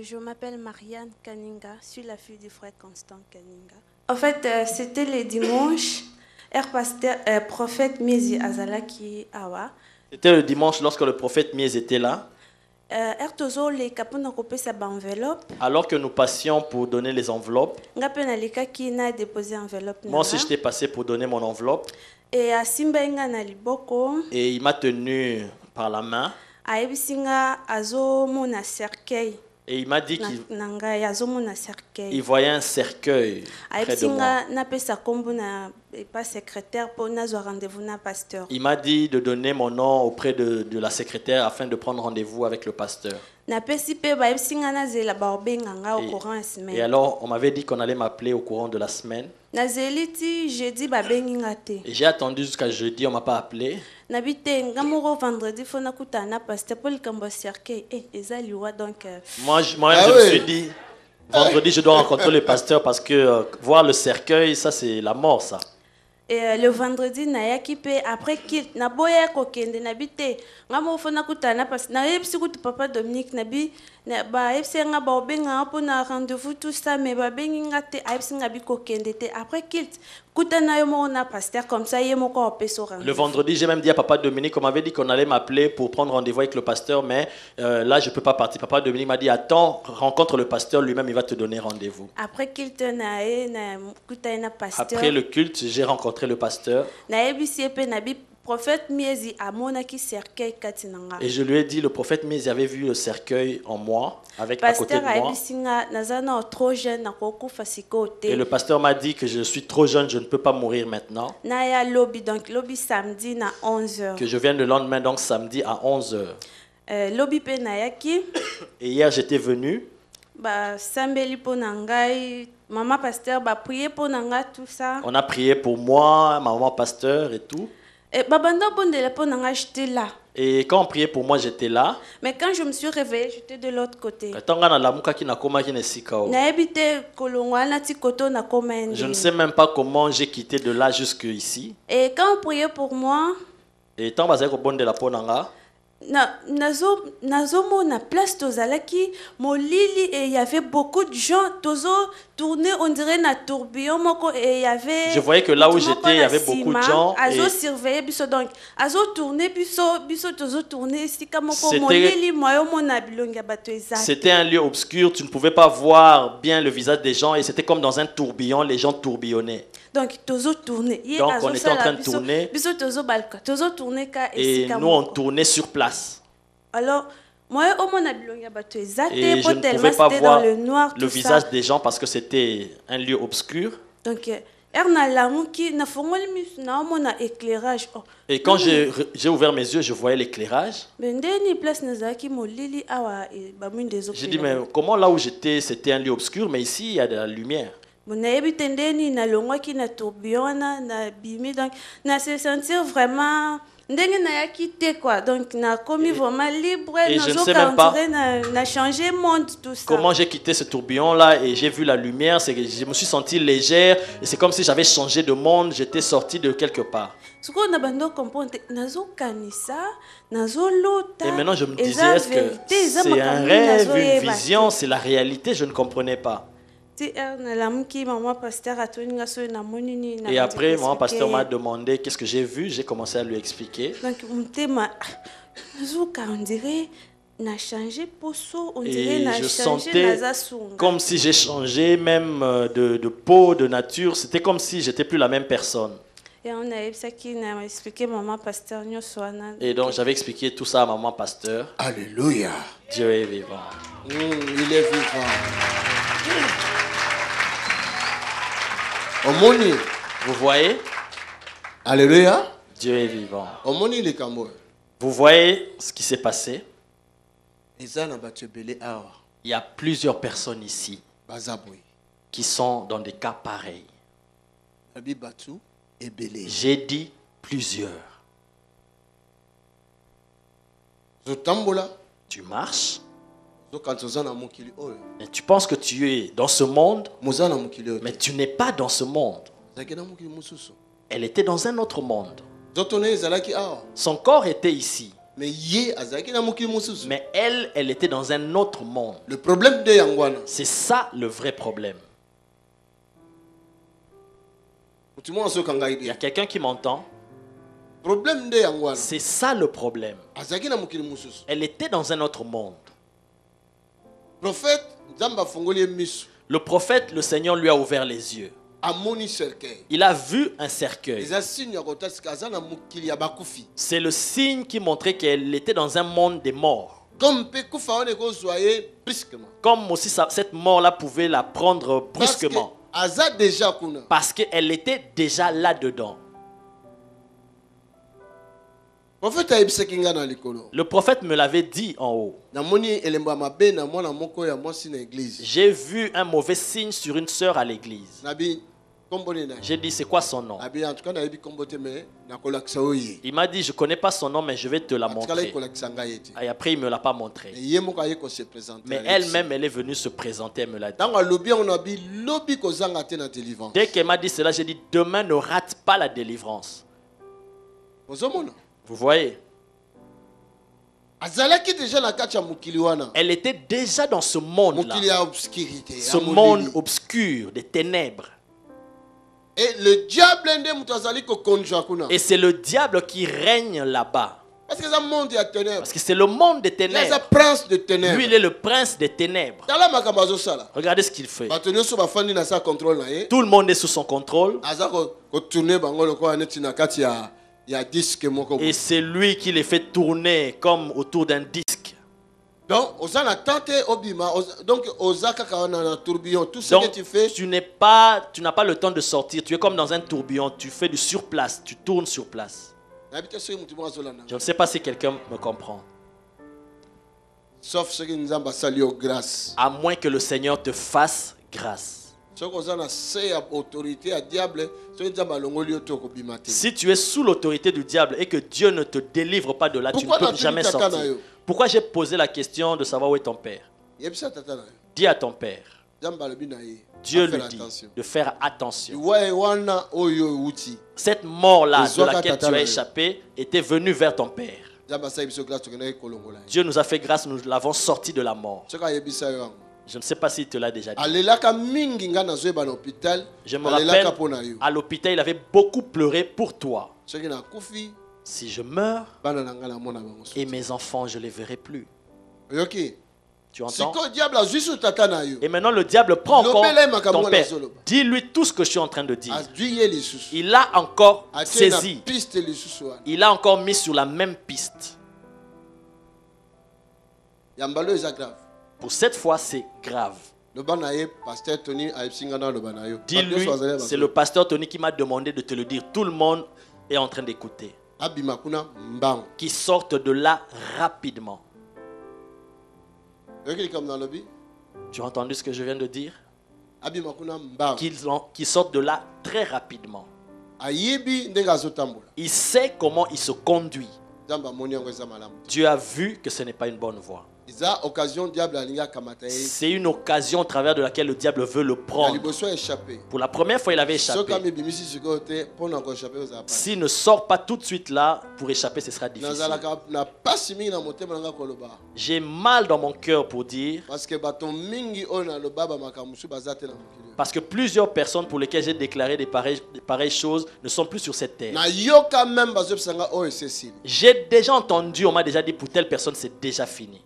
Je m'appelle Marianne Kaninga, je suis la fille du frère Constant Kaninga. En fait, c'était le dimanche, prophète Miezi Azalaki Awa. C'était le dimanche lorsque le prophète Mies était là. Alors que nous passions pour donner les enveloppes, moi aussi j'étais passé pour donner mon enveloppe. Et il m'a tenu par la main. Et il m'a dit qu'il voyait un cercueil près de moi. Il m'a dit de donner mon nom auprès de la secrétaire afin de prendre rendez-vous avec le pasteur. Et alors, on m'avait dit qu'on allait m'appeler au courant de la semaine. Et j'ai attendu jusqu'à jeudi, on ne m'a pas appelé. Moi-même, je me suis dit, vendredi, je dois rencontrer le pasteur parce que voir le cercueil, ça c'est la mort, ça. Et le vendredi après qu'il na boya kokende na bite ngamo fona kutana parce na yebisi kuti papa Dominique nabi na ba yebisi nga ba obenga po na rendez-vous tout ça mais ba bengi ngate yebisi nga bi kokende te après qu'il kutana yo mo na pasteur comme ça yemo ko opeso rendez-vous. Le vendredi, j'ai même dit à papa Dominique, on m'avait dit qu'on allait m'appeler pour prendre rendez-vous avec le pasteur, mais là je peux pas partir. Papa Dominique m'a dit attends, rencontre le pasteur lui-même, il va te donner rendez-vous. Après qu'il te na kutana pasteur. Après le culte, j'ai rencontré le pasteur. Et je lui ai dit, le prophète Mies avait vu le cercueil en moi, à côté de moi. Et le pasteur m'a dit que je suis trop jeune, je ne peux pas mourir maintenant. Que je viens le lendemain, donc samedi à 11h. Et hier, j'étais venu. Maman pasteur prié pour nanga tout ça. On a prié pour moi, maman pasteur et tout. Et babanda bondele pour nanga j'étais là. Et quand on priait pour moi, j'étais là. Mais quand je me suis réveillée, j'étais de l'autre côté. Je ne sais même pas comment j'ai quitté de là jusqu'ici. Et quand on priait pour moi, et tant que je na place tozalaki molili et il y avait beaucoup de gens tozo tourner on dirait na tourbillon moko et il y avait je voyais que là où j'étais il y avait beaucoup de gens azo surveiller biso donc azo tourner biso tozo tourner sika moko molili moyo mona bilonga bato ezaki. C'était un lieu obscur, tu ne pouvais pas voir bien le visage des gens et c'était comme dans un tourbillon, les gens tourbillonnaient. Donc on était en train de tourner et nous on tournait sur place. Alors, moi, et je ne pouvais pas voir le visage des gens parce que c'était un lieu obscur. Donc, et quand j'ai ouvert mes yeux, je voyais l'éclairage. J'ai dit, mais comment là où j'étais, c'était un lieu obscur, mais ici, il y a de la lumière. Se sentir vraiment donc na commis vraiment libre et je ne sais même pas na changer monde tout ça. Comment j'ai quitté ce tourbillon là et j'ai vu la lumière, c'est que je me suis senti légère et c'est comme si j'avais changé de monde, j'étais sorti de quelque part. Et maintenant je me disais, est-ce que c'est un rêve, une vision, c'est la réalité, je ne comprenais pas. Et après, mon pasteur m'a demandé qu'est-ce que j'ai vu. J'ai commencé à lui expliquer. Et je sentais comme si j'ai changé même de peau, de nature. C'était comme si j'étais plus la même personne. Et donc j'avais expliqué tout ça à maman pasteur. Alléluia. Dieu est vivant. Il est vivant. Omoni. Vous voyez? Alléluia. Dieu est vivant. Omoni le Cameroun. Vous voyez ce qui s'est passé? Il y a plusieurs personnes ici qui sont dans des cas pareils. J'ai dit plusieurs. Tu marches et tu penses que tu es dans ce monde, mais tu n'es pas dans ce monde. Elle était dans un autre monde. Son corps était ici. Mais elle était dans un autre monde. Le problème de Yangwana. C'est ça le vrai problème. Il y a quelqu'un qui m'entend. C'est ça le problème. Elle était dans un autre monde. Le prophète, le Seigneur lui a ouvert les yeux. Il a vu un cercueil. C'est le signe qui montrait qu'elle était dans un monde des morts. Comme aussi cette mort-là pouvait la prendre brusquement. Parce qu'elle était déjà là-dedans. Le prophète me l'avait dit en haut. J'ai vu un mauvais signe sur une sœur à l'église. J'ai dit, c'est quoi son nom? Il m'a dit, je ne connais pas son nom, mais je vais te la montrer. Et après, il ne me l'a pas montré. Mais elle-même, elle est venue se présenter, elle me l'a dit. Dès qu'elle m'a dit cela, j'ai dit, demain ne rate pas la délivrance. Vous voyez? Elle était déjà dans ce monde-là. Ce monde obscur, des ténèbres. Et le diable, et c'est le diable qui règne là-bas. Parce que c'est le monde des ténèbres. Lui, il est le prince des ténèbres. Regardez ce qu'il fait. Tout le monde est sous son contrôle. Et c'est lui qui les fait tourner comme autour d'un disque. Donc, tout ce que tu fais, tu n'as pas le temps de sortir. Tu es comme dans un tourbillon. Tu fais du surplace. Tu tournes sur place. Je ne sais pas si quelqu'un me comprend. Sauf ce que nous avons salué grâce. À moins que le Seigneur te fasse grâce. Si tu es sous l'autorité du diable et que Dieu ne te délivre pas de là, tu ne peux jamais sortir. Pourquoi j'ai posé la question de savoir où est ton père? Dis à ton père. Dieu lui dit de faire attention. Cette mort-là de laquelle tu as échappé était venue vers ton père. Dieu nous a fait grâce, nous l'avons sorti de la mort. Je ne sais pas s'il te l'a déjà dit. Je me rappelle, à l'hôpital, il avait beaucoup pleuré pour toi. Si je meurs, et mes enfants, je ne les verrai plus. Tu entends? Et maintenant, le diable prend encore ton père. Dis-lui tout ce que je suis en train de dire. Il a encore saisi. Il a encore mis sur la même piste. Pour cette fois, c'est grave. Dis-lui, c'est le pasteur Tony qui m'a demandé de te le dire. Tout le monde est en train d'écouter. Qui sortent de là rapidement. Tu as entendu ce que je viens de dire? Qu'ils sortent de là très rapidement. Il sait comment il se conduit. Dieu a vu que ce n'est pas une bonne voie. C'est une occasion au travers de laquelle le diable veut le prendre. Pour la première fois, il avait échappé. S'il ne sort pas tout de suite là, pour échapper, ce sera difficile. J'ai mal dans mon cœur pour dire, parce que plusieurs personnes pour lesquelles j'ai déclaré des pareilles choses ne sont plus sur cette terre. J'ai déjà entendu, on m'a déjà dit, pour telle personne, c'est déjà fini.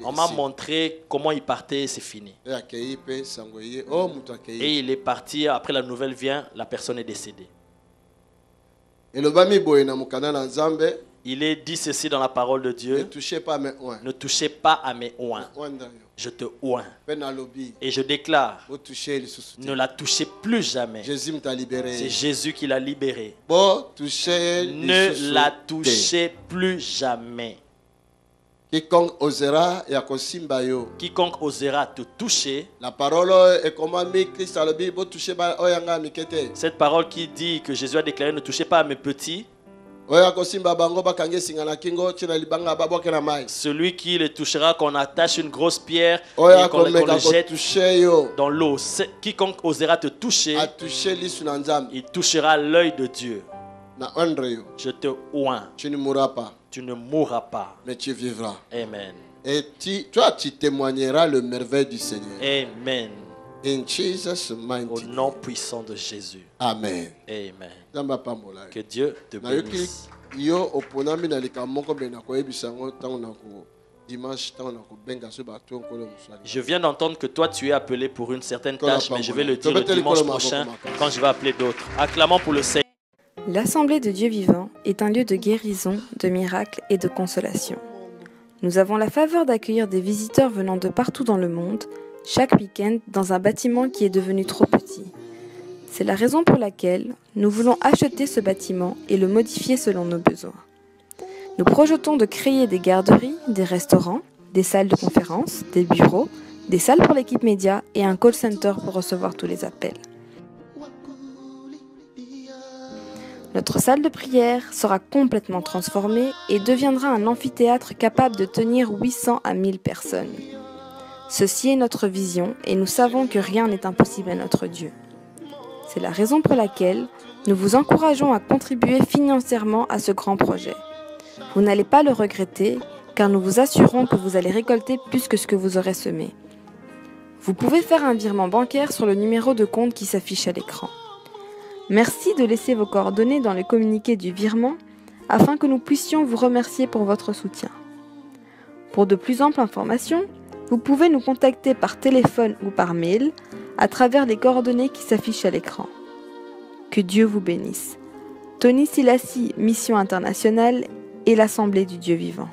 On m'a montré comment il partait, c'est fini. Et il est parti, après la nouvelle vient, la personne est décédée. Il est dit ceci dans la parole de Dieu. Ne touchez pas à mes oins. Je te oins. Et je déclare, ne la touchez plus jamais. C'est Jésus qui l'a libérée. Ne la touchez plus jamais. Quiconque osera te toucher. La parole est comme Christ a dit, cette parole qui dit que Jésus a déclaré, ne touchez pas à mes petits. Celui qui les touchera, qu'on attache une grosse pierre et qu'on le jette dans l'eau. Quiconque osera te toucher, il touchera l'œil de Dieu. Je te oins. Tu ne mourras pas. Tu ne mourras pas. Mais tu vivras. Amen. Et toi, tu témoigneras le merveille du Seigneur. Amen. In Jesus' mighty Au nom puissant de Jésus. Amen. Amen. Que Dieu te bénisse. Je viens d'entendre que toi tu es appelé pour une certaine tâche, mais je vais le dire le dimanche prochain quand je vais appeler d'autres. Acclamons pour le Seigneur. L'Assemblée de Dieu vivant est un lieu de guérison, de miracles et de consolation. Nous avons la faveur d'accueillir des visiteurs venant de partout dans le monde, chaque week-end dans un bâtiment qui est devenu trop petit. C'est la raison pour laquelle nous voulons acheter ce bâtiment et le modifier selon nos besoins. Nous projetons de créer des garderies, des restaurants, des salles de conférence, des bureaux, des salles pour l'équipe média et un call center pour recevoir tous les appels. Notre salle de prière sera complètement transformée et deviendra un amphithéâtre capable de tenir 800 à 1000 personnes. Ceci est notre vision et nous savons que rien n'est impossible à notre Dieu. C'est la raison pour laquelle nous vous encourageons à contribuer financièrement à ce grand projet. Vous n'allez pas le regretter car nous vous assurons que vous allez récolter plus que ce que vous aurez semé. Vous pouvez faire un virement bancaire sur le numéro de compte qui s'affiche à l'écran. Merci de laisser vos coordonnées dans le communiqué du virement afin que nous puissions vous remercier pour votre soutien. Pour de plus amples informations, vous pouvez nous contacter par téléphone ou par mail à travers les coordonnées qui s'affichent à l'écran. Que Dieu vous bénisse. Tony Silassi, Mission Internationale et l'Assemblée du Dieu Vivant.